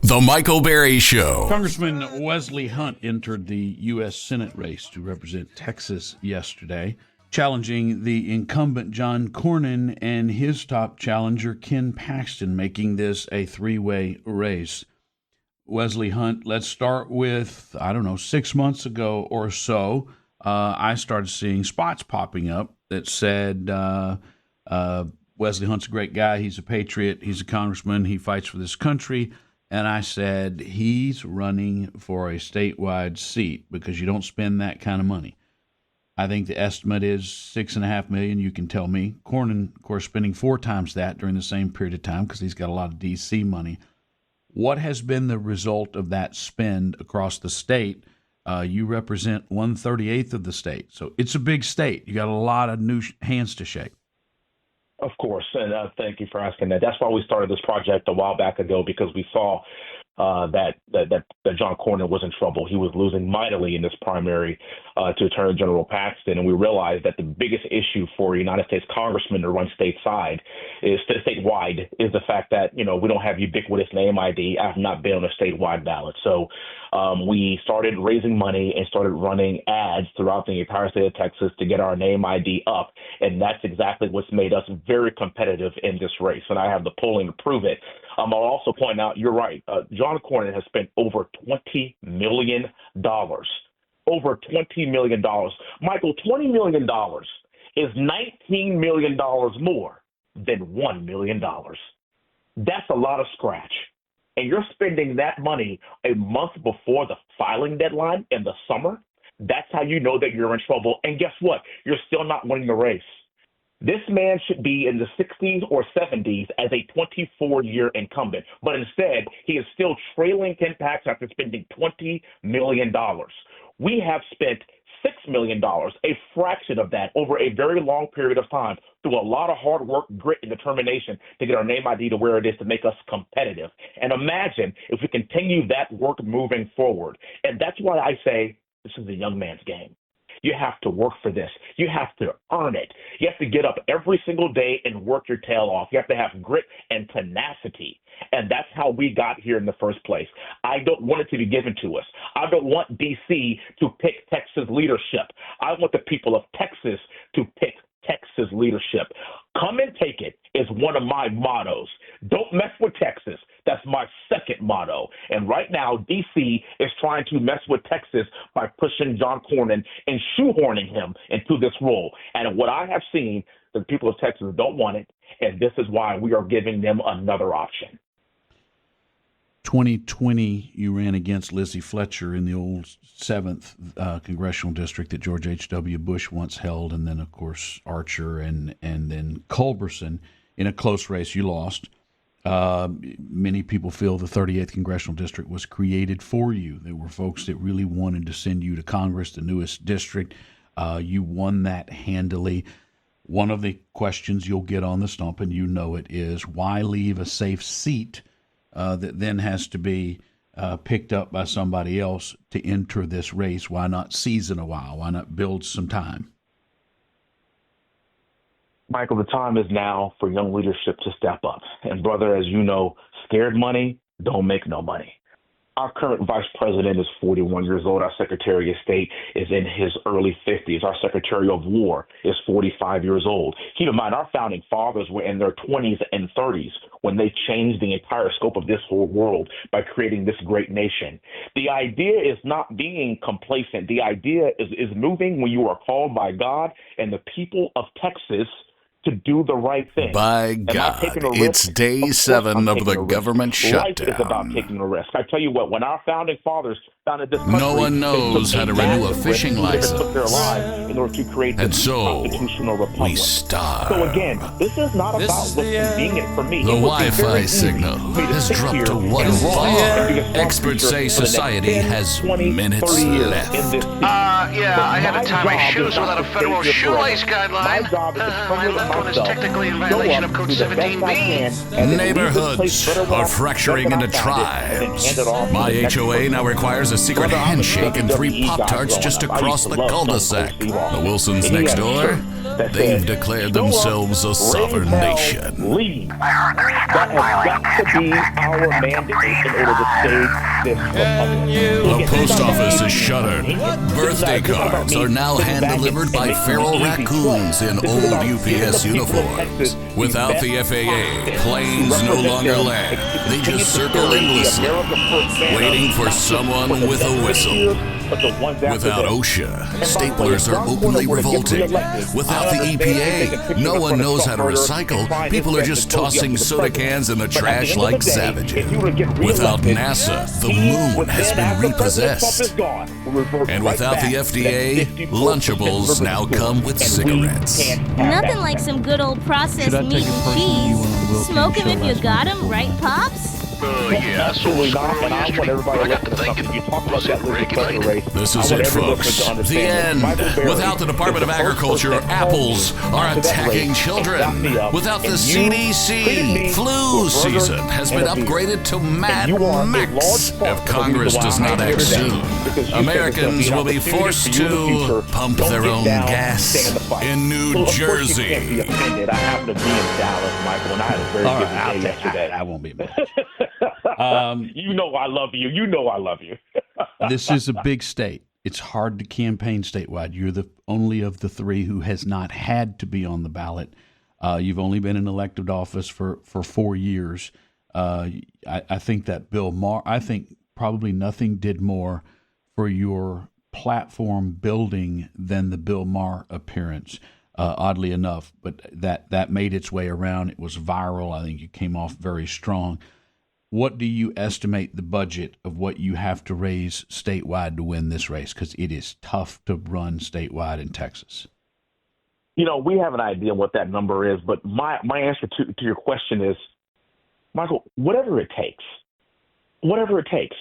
The Michael Berry Show. Congressman Wesley Hunt entered the U.S. Senate race to represent Texas yesterday, challenging the incumbent John Cornyn and his top challenger Ken Paxton, making this a three-way race. Wesley Hunt, let's start with, 6 months ago or so, I started seeing spots popping up that said Wesley Hunt's a great guy, he's a patriot, he's a congressman, he fights for this country. And I said, he's running for a statewide seat because you don't spend that kind of money. I think the estimate is $6.5 million. You can tell me. Cornyn, of course, spending 4 times that during the same period of time because he's got a lot of D.C. money. What has been the result of that spend across the state? You represent 1/38 of the state. So it's a big state. You got a lot of new hands to shake. Of course, and thank you for asking that. That's why we started this project a while back ago, because we saw that John Cornyn was in trouble. He was losing mightily in this primary to Attorney General Paxton, and we realized that the biggest issue for a United States congressman to run statewide is the fact that we don't have ubiquitous name ID. I've not been on a statewide ballot, so we started raising money and started running ads throughout the entire state of Texas to get our name ID up, and that's exactly what's made us very competitive in this race. And I have the polling to prove it. I'll also point out, you're right, John Cornyn has spent over $20 million. Over $20 million. Michael, $20 million is $19 million more than $1 million. That's a lot of scratch. And you're spending that money a month before the filing deadline in the summer. That's how you know that you're in trouble. And guess what? You're still not winning the race. This man should be in the 60s or 70s as a 24-year incumbent, but instead he is still trailing Ken Paxton after spending $20 million. We have spent $6 million, a fraction of that, over a very long period of time through a lot of hard work, grit, and determination to get our name ID to where it is to make us competitive. And imagine if we continue that work moving forward. And that's why I say this is a young man's game. You have to work for this. You have to earn it. You have to get up every single day and work your tail off. You have to have grit and tenacity. And that's how we got here in the first place. I don't want it to be given to us. I don't want D.C. to pick Texas leadership. I want the people of Texas to pick Texas leadership. Come and take it is one of my mottos. Don't mess with Texas. That's my second motto. And right now, D.C. is trying to mess with Texas by pushing John Cornyn and shoehorning him into this role. And what I have seen, the people of Texas don't want it, and this is why we are giving them another option. 2020, you ran against Lizzie Fletcher in the old 7th congressional district that George H.W. Bush once held, and then, of course, Archer and then Culberson in a close race. You lost. Many people feel the 38th congressional district was created for you. There were folks that really wanted to send you to Congress, the newest district. You won that handily. One of the questions you'll get on the stump, and you know it, is why leave a safe seat that then has to be picked up by somebody else to enter this race? Why not season a while? Why not build some time? Michael, the time is now for young leadership to step up. And brother, as you know, scared money don't make no money. Our current vice president is 41 years old. Our secretary of state is in his early 50s. Our secretary of war is 45 years old. Keep in mind, our founding fathers were in their 20s and 30s when they changed the entire scope of this whole world by creating this great nation. The idea is not being complacent. The idea is moving when you are called by God and the people of Texas to do the right thing. By God, it's day 7 of the government shutdown. Life is about taking a risk. I tell you what, when our founding fathers founded this country, no one knows how to renew a fishing license. Took their lives in order to create and this so constitutional republic. we starve. So again, this is not about what's convenient for me. The Wi-Fi signal has dropped to 1 bar. Experts say society has minutes left. I had to tie my shoes without a federal shoelace guideline. My left one is technically in violation of Code 17B. Neighborhoods are fracturing into tribes. My HOA now requires a secret handshake and 3 Pop-Tarts just to cross the cul-de-sac. The Wilsons next door that They've says, declared "Show up, themselves a sovereign raise hell, nation. leave." That has got to be our mandate in order to save this republic. The post office is shuttered. Birthday cards are now hand-delivered by feral raccoons in old UPS uniforms. Without the FAA, planes no longer land. They just circle endlessly, waiting for someone with a whistle. Without OSHA, staplers are openly revolting. Without the EPA, no one knows how to recycle. People are just tossing soda cans in the trash like savages. Without NASA, the moon has been repossessed. And without the FDA, Lunchables now come with cigarettes. Nothing like some good old processed meat and cheese. Smoke 'em if you got 'em, right, Pops? Yeah, so Absolutely not, and I want everybody to listen to something. You talk about that legislative race. This is it, folks. The end. Without the Department of Agriculture, apples are attacking children. Without the CDC, flu season has been upgraded to Mad Max. If Congress does not act soon, Americans will be forced to pump their own gas in New Jersey. I happen to be in Dallas, Michael, and I had a very busy day yesterday. I won't be mad. You know I love you. You know I love you. This is a big state. It's hard to campaign statewide. You're the only of the three who has not had to be on the ballot. You've only been in elected office for 4 years. I think that Bill Maher, I think probably nothing did more for your platform building than the Bill Maher appearance, oddly enough. But that made its way around. It was viral. I think you came off very strong. What do you estimate the budget of what you have to raise statewide to win this race? Because it is tough to run statewide in Texas. You know, we have an idea what that number is, but my answer to your question is, Michael, whatever it takes. Whatever it takes.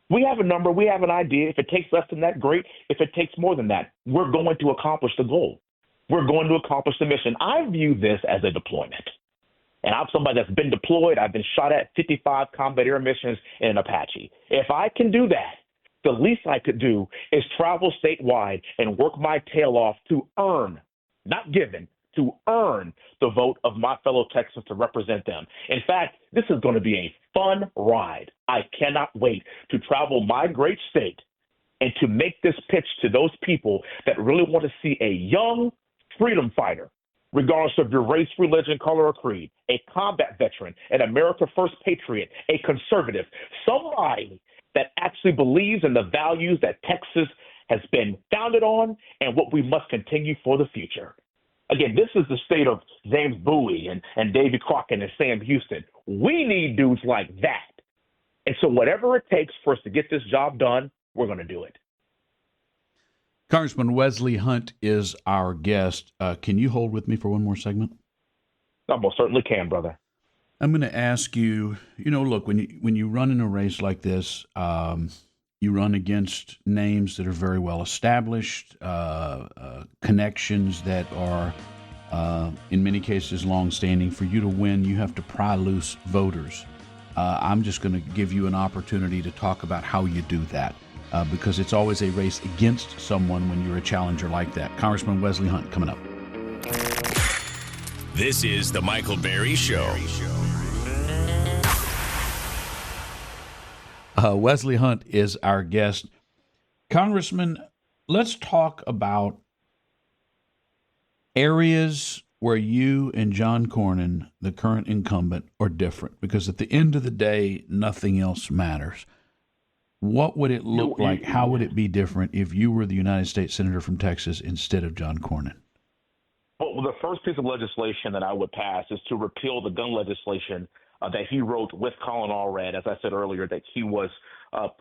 We have a number. We have an idea. If it takes less than that, great. If it takes more than that, we're going to accomplish the goal. We're going to accomplish the mission. I view this as a deployment. And I'm somebody that's been deployed. I've been shot at 55 combat air missions in an Apache. If I can do that, the least I could do is travel statewide and work my tail off to earn, not given, to earn the vote of my fellow Texans to represent them. In fact, this is going to be a fun ride. I cannot wait to travel my great state and to make this pitch to those people that really want to see a young freedom fighter, regardless of your race, religion, color, or creed, a combat veteran, an America First patriot, a conservative, somebody that actually believes in the values that Texas has been founded on and what we must continue for the future. Again, this is the state of James Bowie and Davy Crockett and Sam Houston. We need dudes like that. And so whatever it takes for us to get this job done, we're going to do it. Congressman Wesley Hunt is our guest. Can you hold with me for one more segment? I most certainly can, brother. I'm going to ask you, look, when you run in a race like this, you run against names that are very well established, connections that are, in many cases, longstanding. For you to win, you have to pry loose voters. I'm just going to give you an opportunity to talk about how you do that. Because it's always a race against someone when you're a challenger like that. Congressman Wesley Hunt coming up. This is the Michael Berry Show. Wesley Hunt is our guest. Congressman, let's talk about areas where you and John Cornyn, the current incumbent, are different. Because at the end of the day, nothing else matters. What would it look like? How would it be different if you were the United States Senator from Texas instead of John Cornyn? Well, the first piece of legislation that I would pass is to repeal the gun legislation that he wrote with Colin Allred, as I said earlier, that he was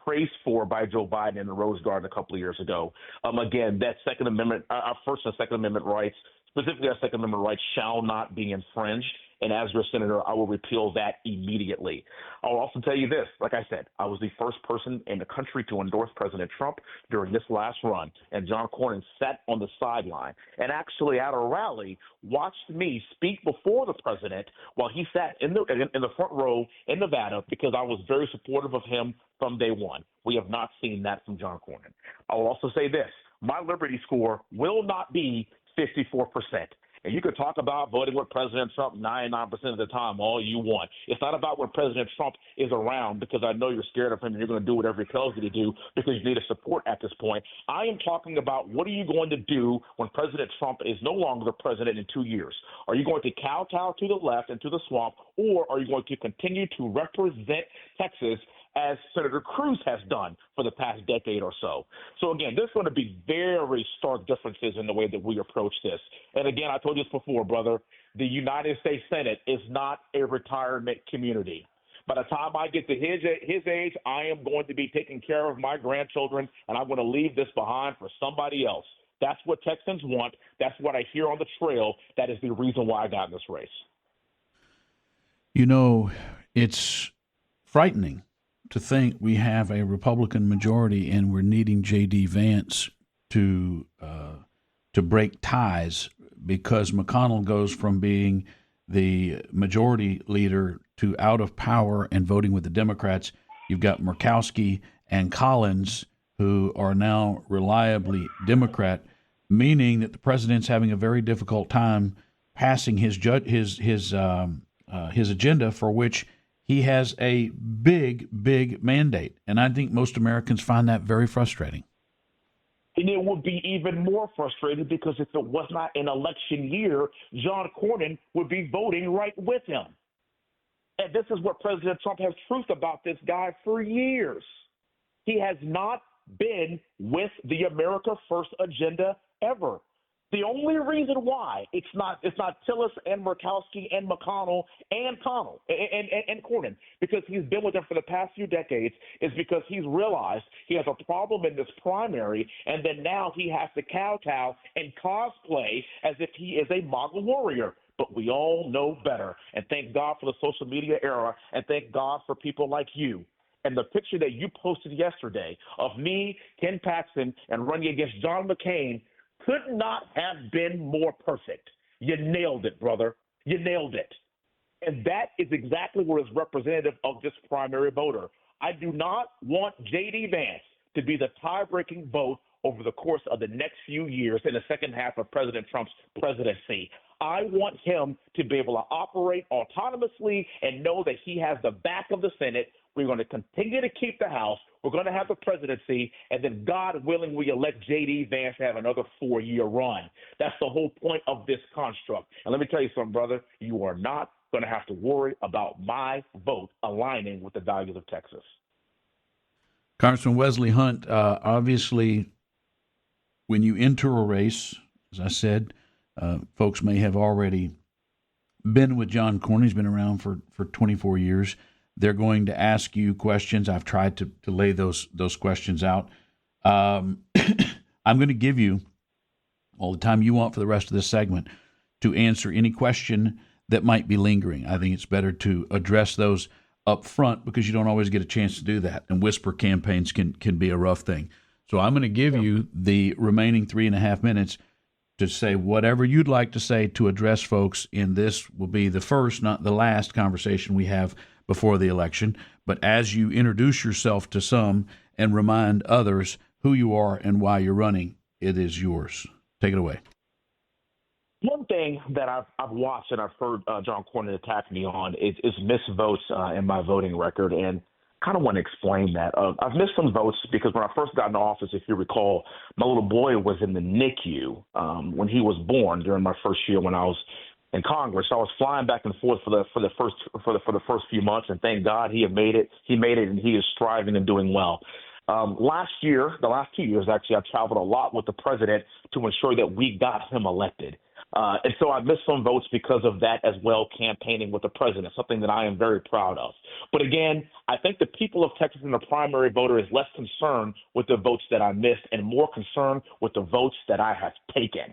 praised for by Joe Biden in the Rose Garden a couple of years ago. Again, that Second Amendment, our First and Second Amendment rights, specifically our Second Amendment rights, shall not be infringed. And as your senator, I will repeal that immediately. I'll also tell you this. Like I said, I was the first person in the country to endorse President Trump during this last run. And John Cornyn sat on the sideline and actually at a rally watched me speak before the president while he sat in the front row in Nevada because I was very supportive of him from day one. We have not seen that from John Cornyn. I will also say this. My Liberty score will not be 54%. And you could talk about voting with President Trump 99% of the time all you want. It's not about when President Trump is around, because I know you're scared of him and you're going to do whatever he tells you to do because you need a support at this point. I am talking about what are you going to do when President Trump is no longer the president in 2 years? Are you going to kowtow to the left and to the swamp, or are you going to continue to represent Texas as Senator Cruz has done for the past decade or so? So, again, there's going to be very stark differences in the way that we approach this. And, again, I told you this before, brother, the United States Senate is not a retirement community. By the time I get to his age, I am going to be taking care of my grandchildren, and I'm going to leave this behind for somebody else. That's what Texans want. That's what I hear on the trail. That is the reason why I got in this race. You know, it's frightening to think we have a Republican majority and we're needing J.D. Vance to break ties, because McConnell goes from being the majority leader to out of power and voting with the Democrats. You've got Murkowski and Collins, who are now reliably Democrat, meaning that the president's having a very difficult time passing his agenda, for which he has a big, big mandate. And I think most Americans find that very frustrating. And it would be even more frustrating because if it was not an election year, John Cornyn would be voting right with him. And this is what President Trump has truth about this guy for years. He has not been with the America First agenda ever. The only reason why it's not Tillis and Murkowski and McConnell and Connell and Cornyn, because he's been with them for the past few decades, is because he's realized he has a problem in this primary, and then now he has to kowtow and cosplay as if he is a MAGA warrior. But we all know better, and thank God for the social media era, and thank God for people like you. And the picture that you posted yesterday of me, Ken Paxton, and running against John McCain could not have been more perfect. You nailed it, brother. You nailed it. And that is exactly what is representative of this primary voter. I do not want J.D. Vance to be the tie-breaking vote over the course of the next few years in the second half of President Trump's presidency. I want him to be able to operate autonomously and know that he has the back of the Senate. We're going to continue to keep the House. We're going to have the presidency, and then, God willing, we elect J.D. Vance to have another 4-year run. That's the whole point of this construct. And let me tell you something, brother. You are not going to have to worry about my vote aligning with the values of Texas. Congressman Wesley Hunt, obviously, when you enter a race, as I said, folks may have already been with John Cornyn. He's been around for 24 years. They're going to ask you questions. I've tried to lay those questions out. I'm going to give you all the time you want for the rest of this segment to answer any question that might be lingering. I think it's better to address those up front because you don't always get a chance to do that. And whisper campaigns can be a rough thing. So I'm going to give you the remaining 3.5 minutes to say whatever you'd like to say to address folks. In this will be the first, not the last conversation we have before the election. But as you introduce yourself to some and remind others who you are and why you're running, it is yours. Take it away. One thing that I've watched and I've heard John Cornyn attack me on is missed votes in my voting record, and kind of want to explain that. I've missed some votes because when I first got in office, if you recall, my little boy was in the NICU when he was born during my first year when I was in Congress. I was flying back and forth for the first few months, and thank God he made it, and he is striving and doing well. Last year, the last 2 years actually, I traveled a lot with the president to ensure that we got him elected. And so I missed some votes because of that as well, campaigning with the president, something that I am very proud of. But again, I think the people of Texas and the primary voter is less concerned with the votes that I missed and more concerned with the votes that I have taken.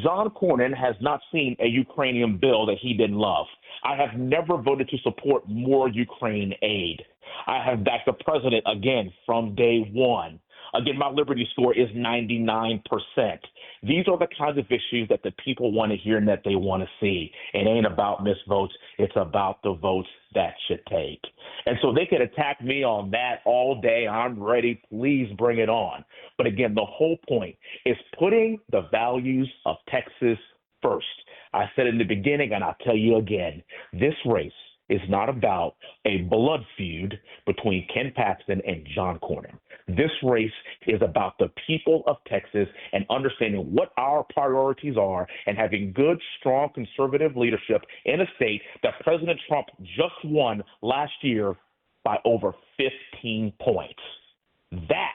John Cornyn has not seen a Ukrainian bill that he didn't love. I have never voted to support more Ukraine aid. I have backed the president again from day one. Again, my Liberty score is 99%. These are the kinds of issues that the people want to hear and that they want to see. It ain't about missed votes. It's about the votes that should take. And so they can attack me on that all day. I'm ready. Please bring it on. But again, the whole point is putting the values of Texas first. I said in the beginning, and I'll tell you again, this race is not about a blood feud between Ken Paxton and John Cornyn. This race is about the people of Texas and understanding what our priorities are and having good, strong, conservative leadership in a state that President Trump just won last year by over 15 points. That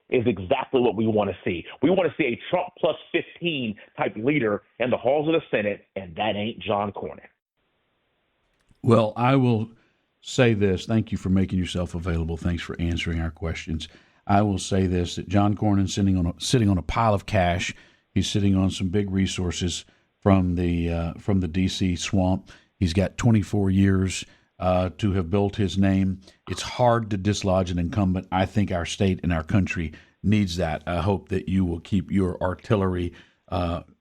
is exactly what we want to see. We want to see a Trump plus 15 type leader in the halls of the Senate, and that ain't John Cornyn. Well, I will say this. Thank you for making yourself available. Thanks for answering our questions. I will say this, that John Cornyn sitting on a pile of cash. He's sitting on some big resources from the D.C. swamp. He's got 24 years to have built his name. It's hard to dislodge an incumbent. I think our state and our country needs that. I hope that you will keep your artillery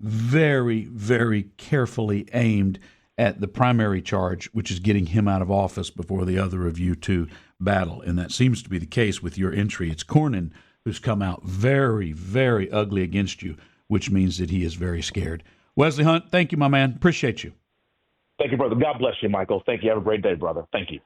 very, very carefully aimed at the primary charge, which is getting him out of office before the other of you two battle. And that seems to be the case with your entry. It's Cornyn who's come out very, very ugly against you, which means that he is very scared. Wesley Hunt, thank you, my man. Appreciate you. Thank you, brother. God bless you, Michael. Thank you. Have a great day, brother. Thank you.